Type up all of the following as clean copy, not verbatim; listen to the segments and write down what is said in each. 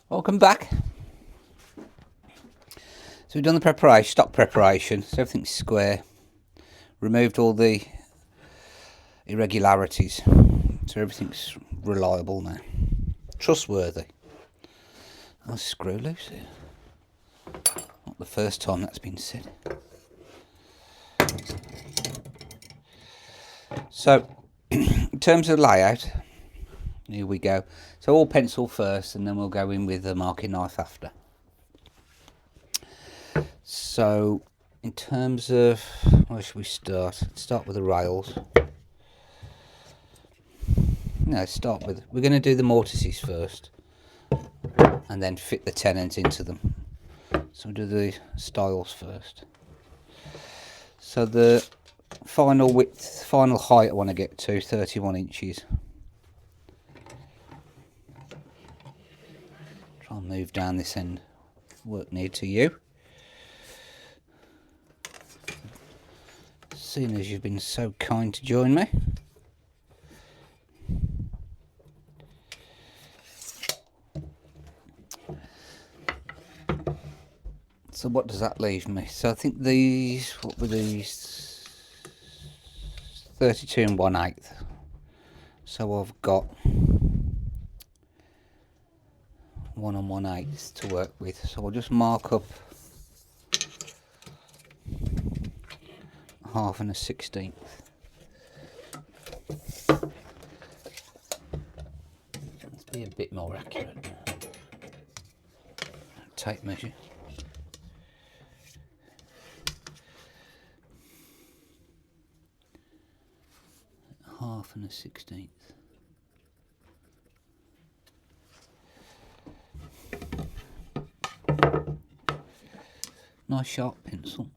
Welcome back. So we've done the preparation, stock preparation, so everything's square. Removed all the irregularities, so everything's reliable now. Trustworthy. I'll screw loose here. Not the first time that's been said. So, in terms of layout, here we go. So all pencil first, and then we'll go in with the marking knife after. So, in terms of, where should we start? Let's start with the rails. No, we're going to do the mortises first, and then fit the tenons into them. So we'll do the stiles first. So the final height I want to get to, 31 inches. Try and move down this end, work near to you. Seeing as you've been so kind to join me. So what does that leave me? So I think these, what were these? 32 and 1/8. So I've got 1 and 1/8 to work with. So I'll just mark up 1/2 and 1/16. Let's be a bit more accurate. Tape measure. Half and 1/16. Nice sharp pencil.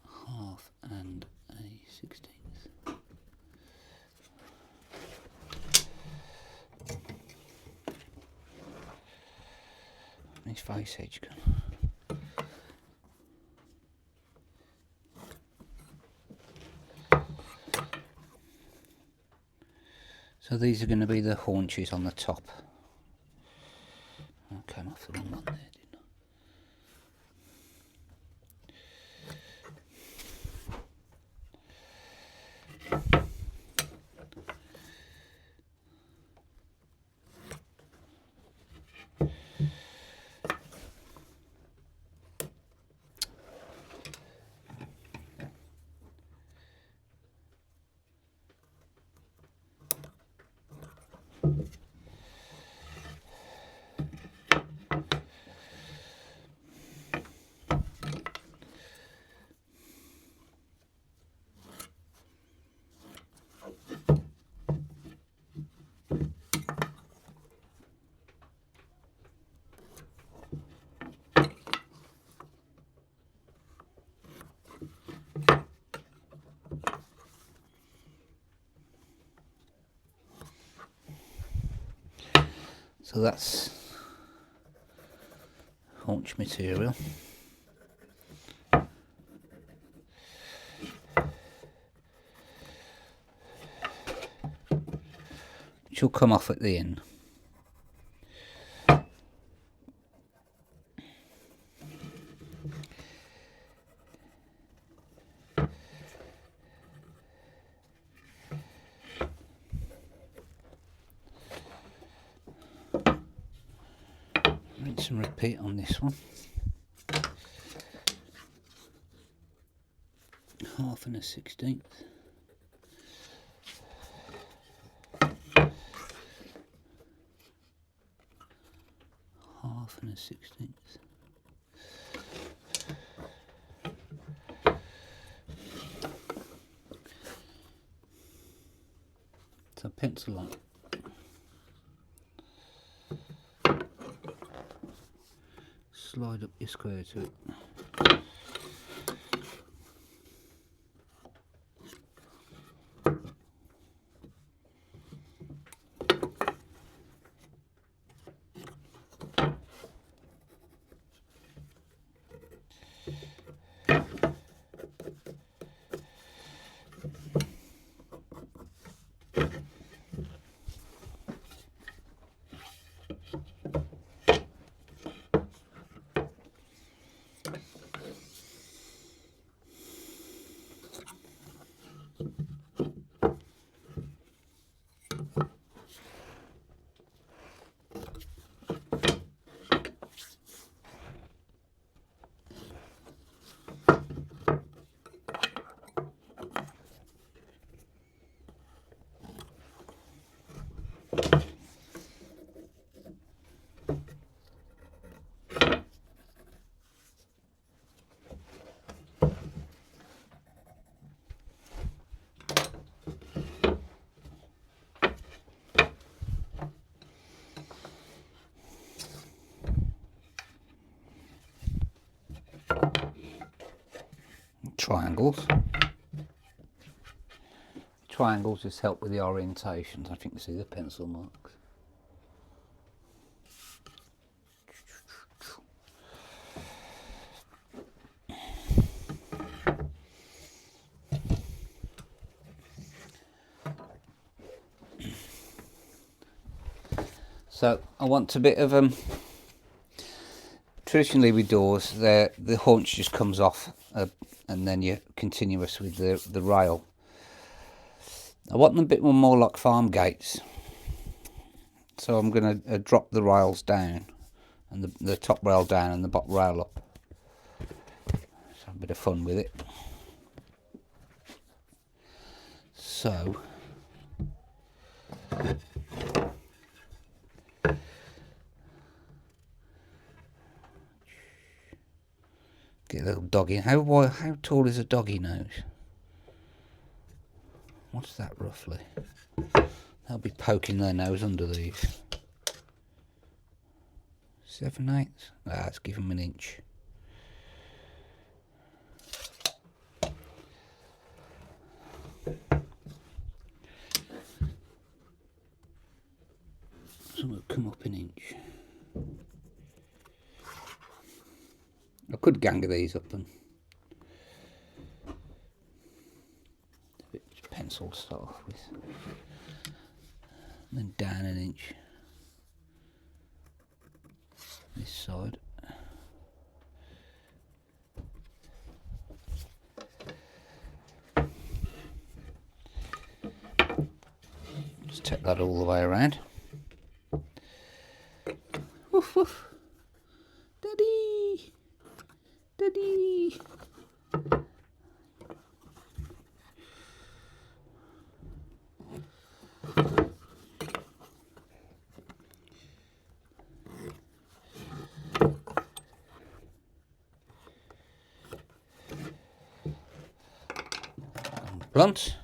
1/2 and 1/16. This face edge gun. So these are going to be the haunches on the top. I came off the wrong one there, didn't I? So that's haunch material. Which will come off at the end. Rinse and repeat on this one. 1/2 and 1/16. Half and 1/16. So pencil on. Slide up your square to it. triangles. Triangles just help with the orientations. I think you see the pencil marks. So I want a bit of traditionally with doors, the haunch just comes off and then you're continuous with the rail. I want them a bit more like farm gates. So I'm going to drop the rails down, and the top rail down and the bottom rail up. So a bit of fun with it. So get a little doggy. How tall is a doggy nose? What's that roughly? They'll be poking their nose under these. 7/8. Let's give them an inch. So we'll come up an inch. I could ganger these up and pencil to start off with, and then down an inch this side. Just take that all the way around. Woof woof. Daddy! Daddy! Blunt.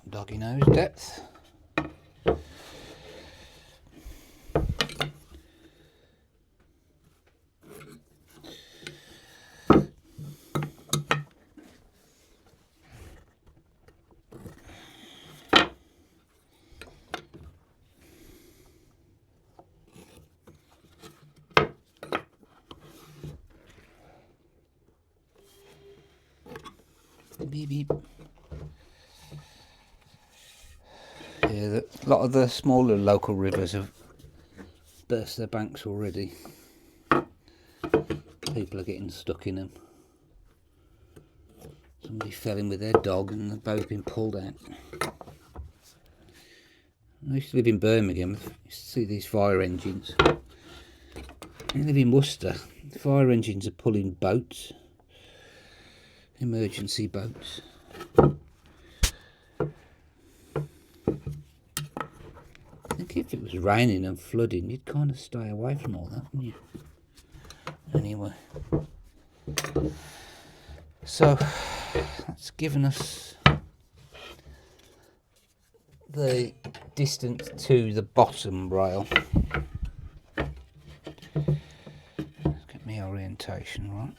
Doggy nose depth. Beep beep. Yeah, a lot of the smaller local rivers have burst their banks already. People are getting stuck in them. Somebody fell in with their dog and the boat's been pulled out. I used to live in Birmingham. I used to see these fire engines. I live in Worcester. The fire engines are pulling boats, emergency boats. I think if it was raining and flooding, you'd kind of stay away from all that, wouldn't you? Anyway, so that's given us the distance to the bottom rail. Let's get my orientation right.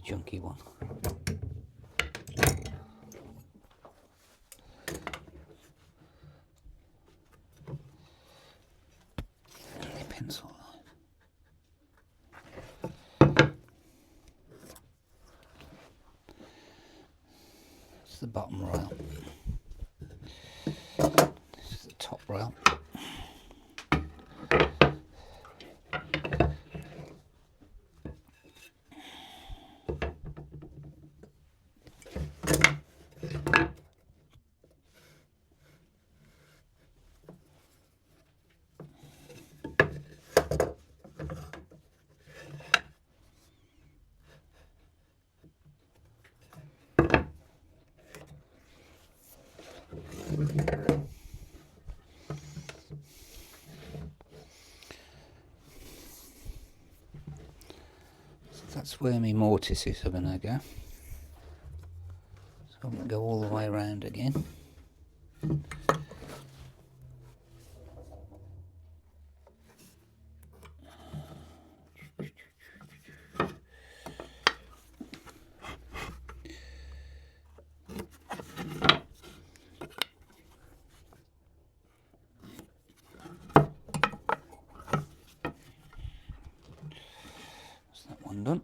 Junky one. The pencil line. It's the bottom rail. This is the top rail. So that's where my mortises are going to go. So I'm going to go all the way around again. Done.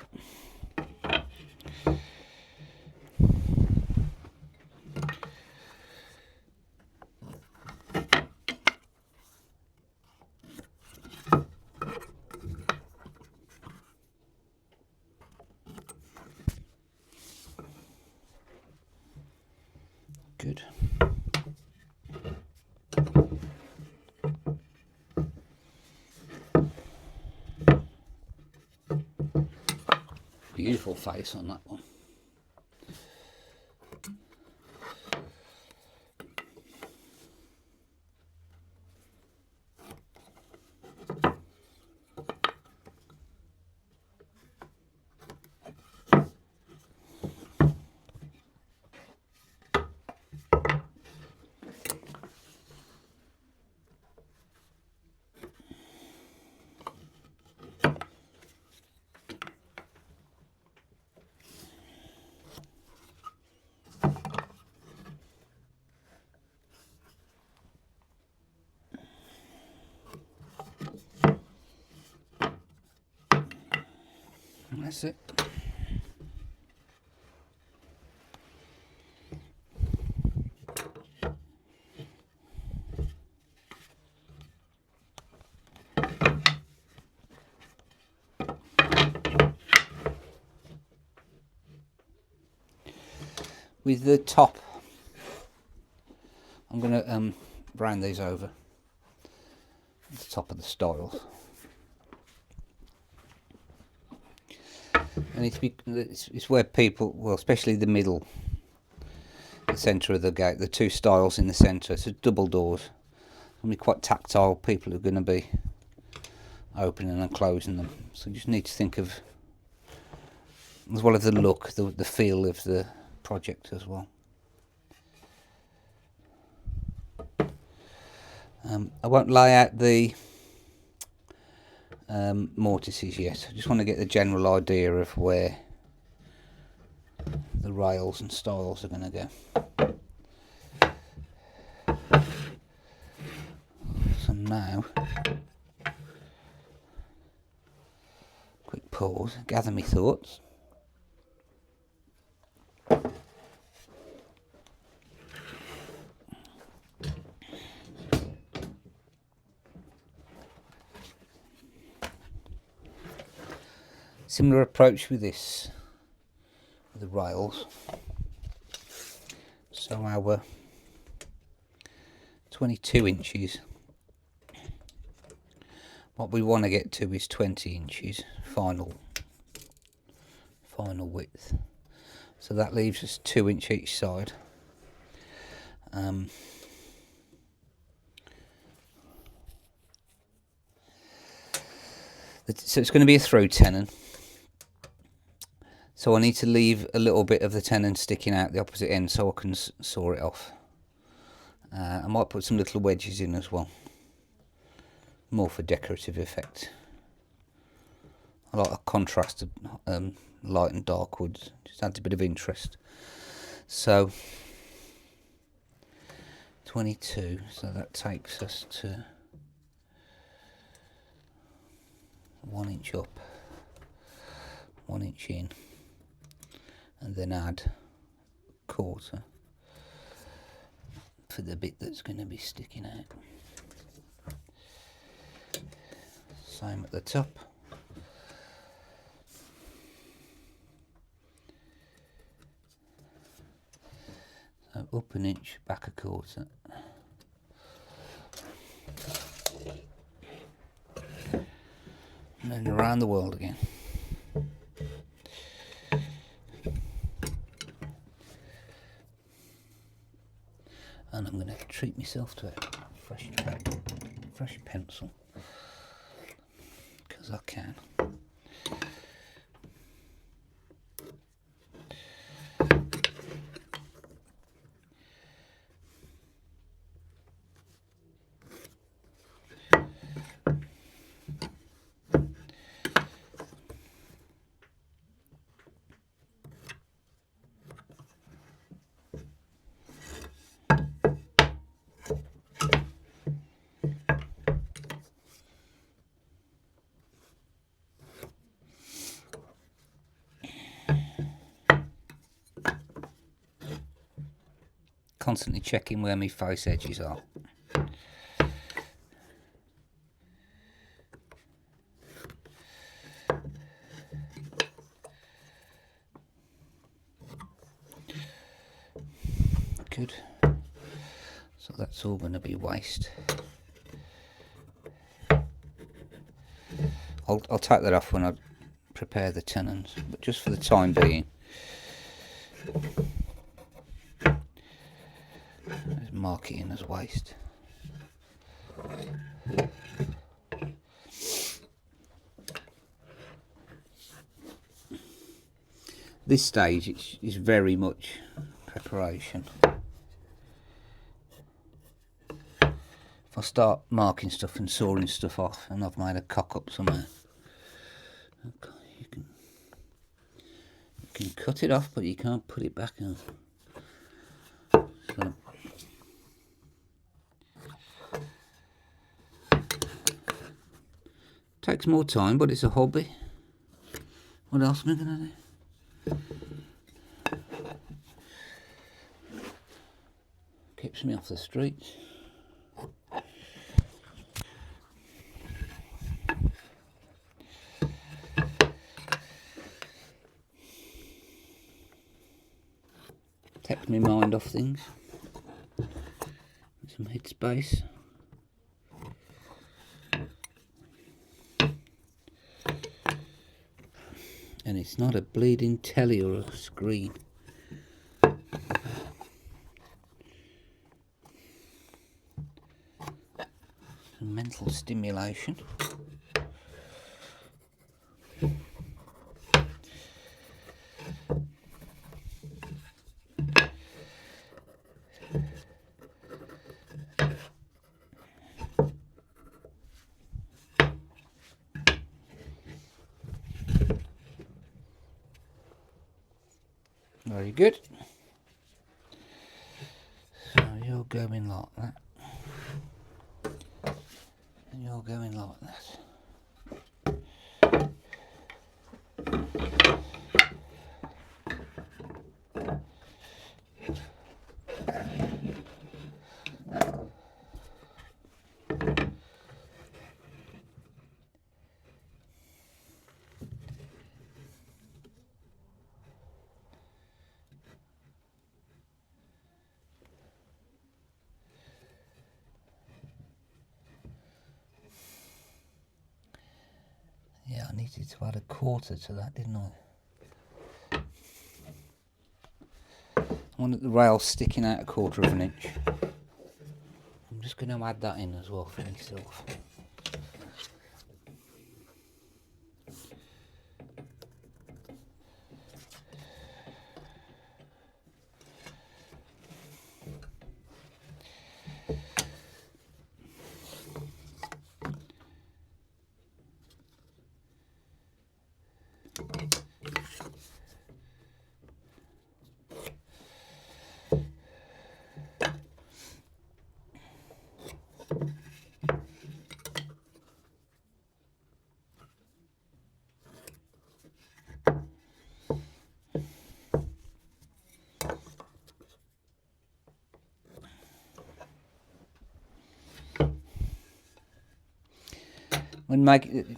Good. Beautiful face on that one. And that's it. With the top, I'm going to round these over at the top of the stiles. And it's where people, well, especially the middle, the centre of the gate, the two stiles in the centre, so double doors. It's going to be quite tactile. People are going to be opening and closing them. So you just need to think of, as well as the look, the feel of the project as well. I won't lay out the mortises yet. I just want to get the general idea of where the rails and stiles are going to go. So now, quick pause, gather my thoughts. Similar approach with this, with the rails. So our 22 inches, what we want to get to is 20 inches final width. So that leaves us 2 inch each side. So it's going to be a through tenon. So I need to leave a little bit of the tenon sticking out the opposite end so I can saw it off. I might put some little wedges in as well, more for decorative effect. I like a contrast of light and dark woods, just adds a bit of interest. So 22, so that takes us to 1 inch up, 1 inch in, and then add a quarter for the bit that's going to be sticking out. Same at the top. So up an inch, back a quarter. And then around the world again. And I'm going to treat myself to a fresh pencil, because I can. Constantly checking where my face edges are. Good. So that's all going to be waste. I'll take that off when I prepare the tenons, but just for the time being, let's mark it in as waste. This stage is very much preparation. If I start marking stuff and sawing stuff off and I've made a cock up somewhere, okay, you can cut it off, but you can't put it back on. So, takes more time, but it's a hobby. What else am I going to do? Keeps me off the streets. Takes my mind off things. Some headspace. And it's not a bleeding telly or a screen. Some mental stimulation. Very good. So you're going like that. And you're going like that. Yeah, I needed to add a quarter to that, didn't I? I wanted the rail sticking out a quarter of an inch. I'm just going to add that in as well for myself.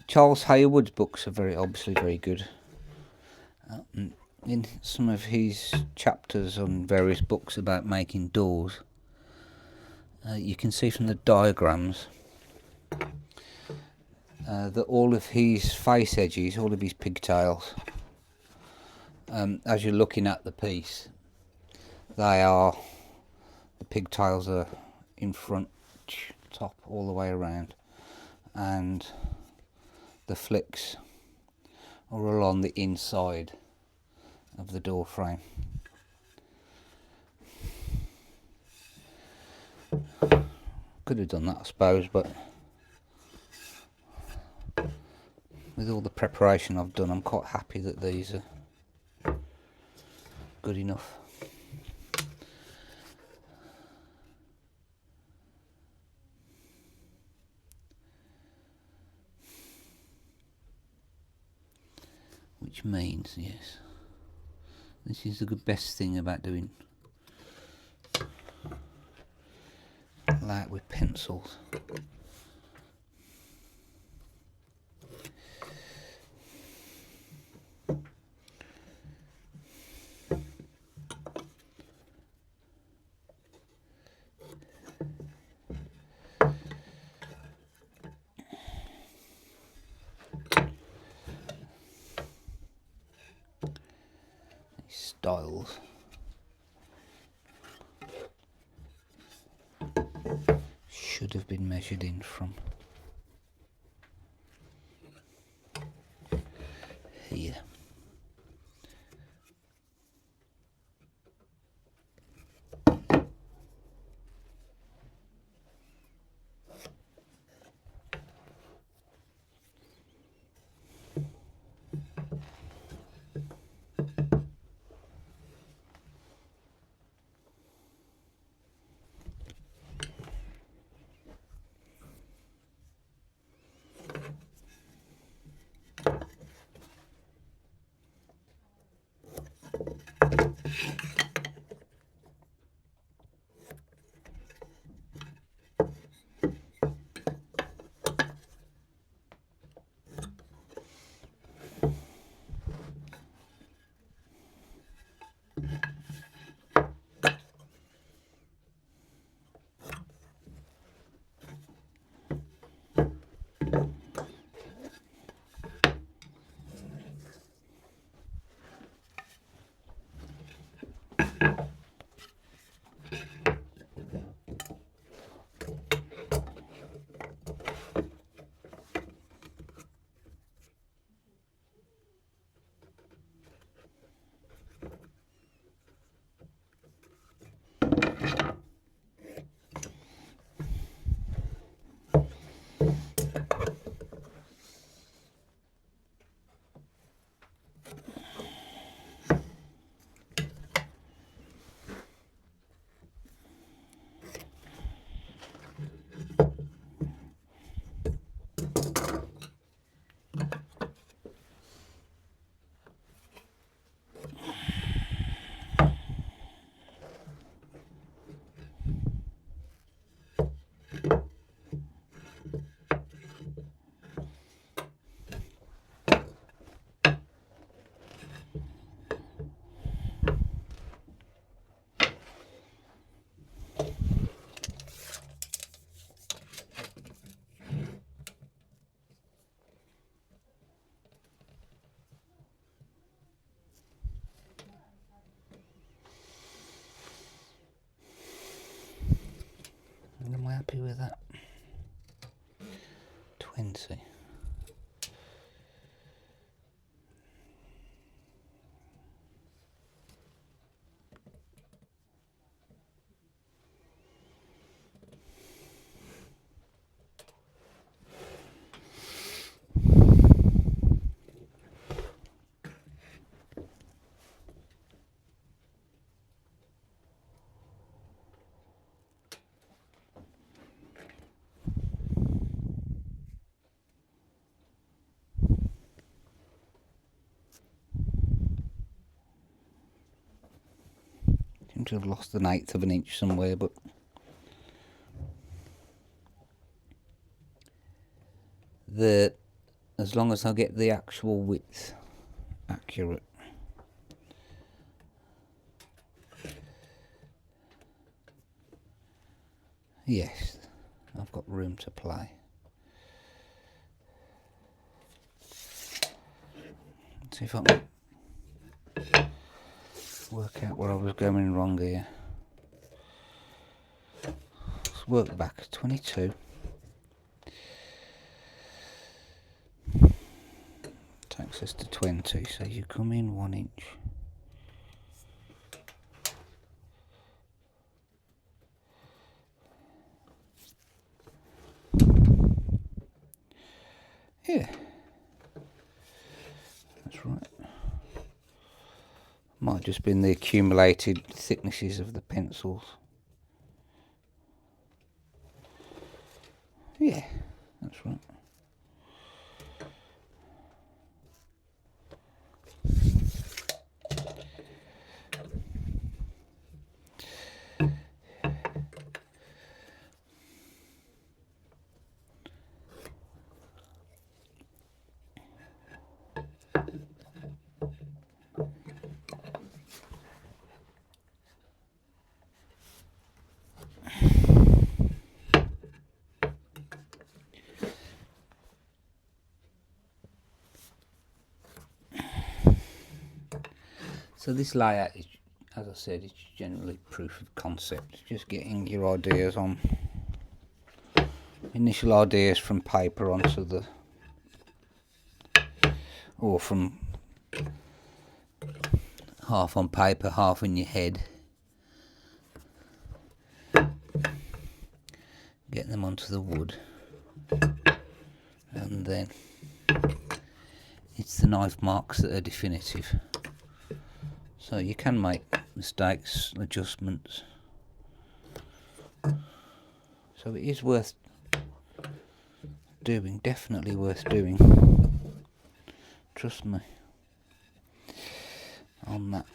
Charles Hayward's books are obviously very good. In some of his chapters on various books about making doors, you can see from the diagrams that all of his face edges, all of his pigtails, as you're looking at the piece, the pigtails are in front, top all the way around, and the flicks are all on the inside of the door frame. Could have done that, I suppose, but with all the preparation I've done, I'm quite happy that these are good enough. Which means, yes, this is the best thing about doing like with pencils. Styles should have been measured in from here. And am I happy with that? 20. Seem to have lost an eighth of an inch somewhere, but as long as I get the actual width accurate. Yes, I've got room to play. Let's see if I can work out where I was going wrong here. work back. 22 takes us to 20, so you come in 1 inch. Yeah, that's right. Might just been the accumulated thicknesses of the pencils. Yeah, that's right. So this layout is, as I said, it's generally proof of concept. Just getting your ideas on, initial ideas from paper onto the, or from half on paper, half in your head. Get them onto the wood. And then it's the knife marks that are definitive. So you can make mistakes, adjustments. So it is worth doing, definitely worth doing. Trust me on that.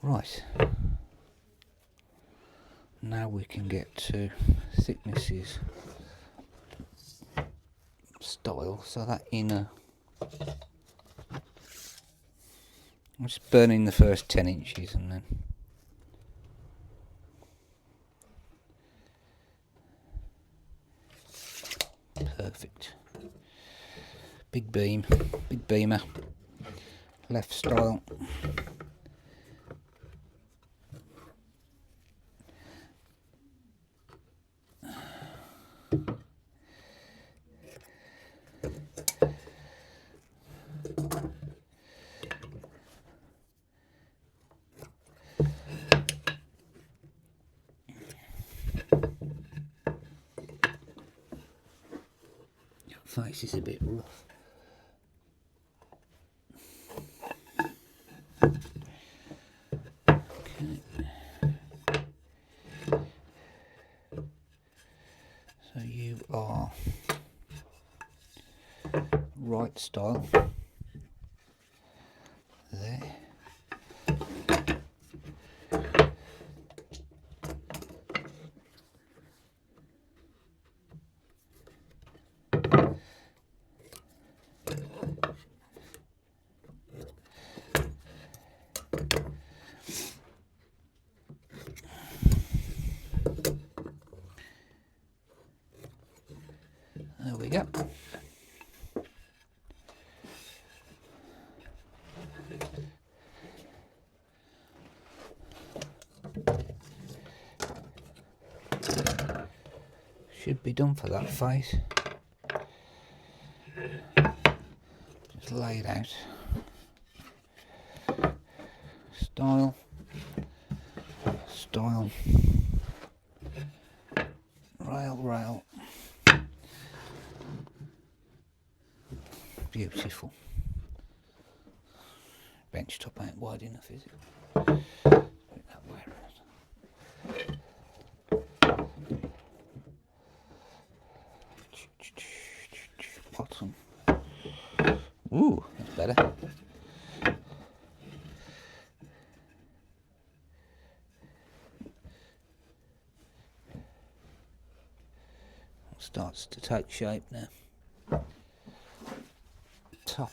Right. Now we can get to thicknesses, style. So that inner, I'm just burning the first 10 inches and then perfect. Big beam, big beamer, left style. Face is a bit rough. Okay. So you are right style there. There we go. Should be done for that face. Just lay it out. Style, style, rail, rail. Beautiful. Bench top ain't wide enough, is it? That way around. Bottom. Ooh, that's better. Starts to take shape now. Top.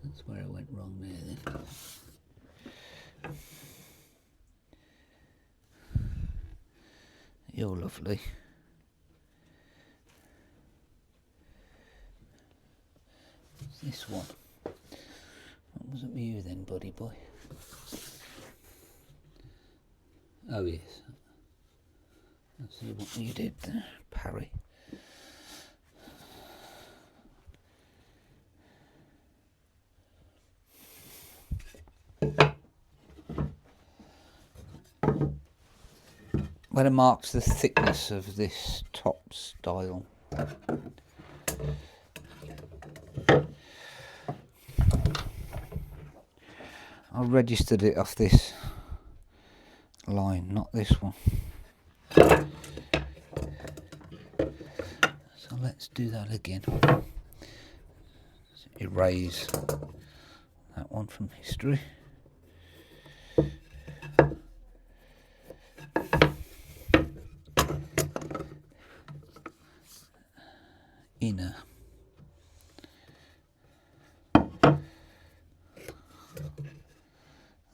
That's where I went wrong there then. You're lovely. This one. What was it with you then, buddy boy? Oh yes. Let's see what you did there, Parry. Well, it marks the thickness of this top style. I registered it off this line, not this one. So let's do that again. Erase that one from history. Inner.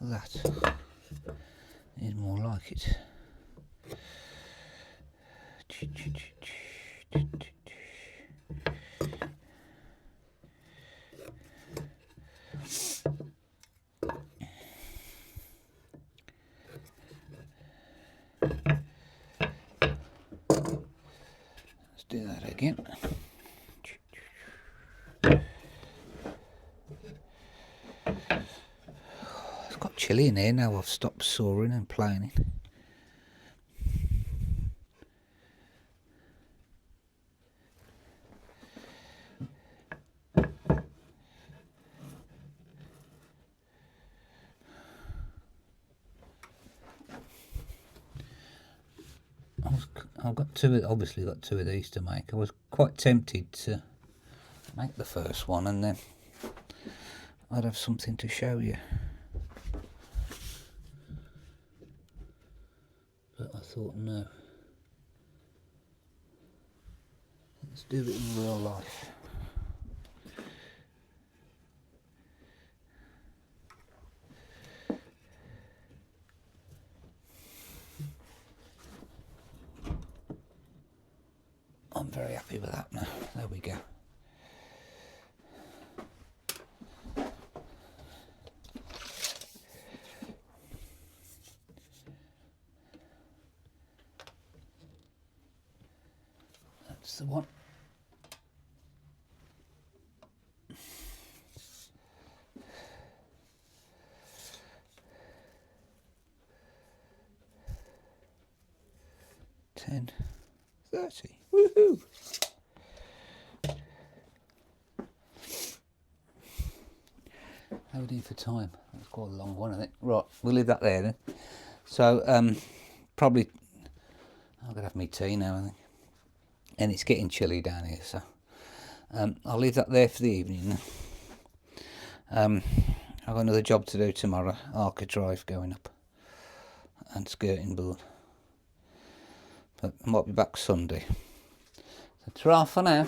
That is more like it. Let's do that again. It's got chilly in here now I've stopped sawing and planing. I've got obviously got two of these to make. I was quite tempted to make the first one and then I'd have something to show you. But I thought no. Let's do it in real life. I'm very happy with that now. There we go. That's the one. $10, $30. Woohoo! How are we doing for time? That's quite a long one, I think. Right, we'll leave that there then. So, probably I'm gonna have my tea now, I think. And it's getting chilly down here, so I'll leave that there for the evening. I've got another job to do tomorrow. Arca Drive going up and skirting board. But I might be back Sunday. So ta-ra for now.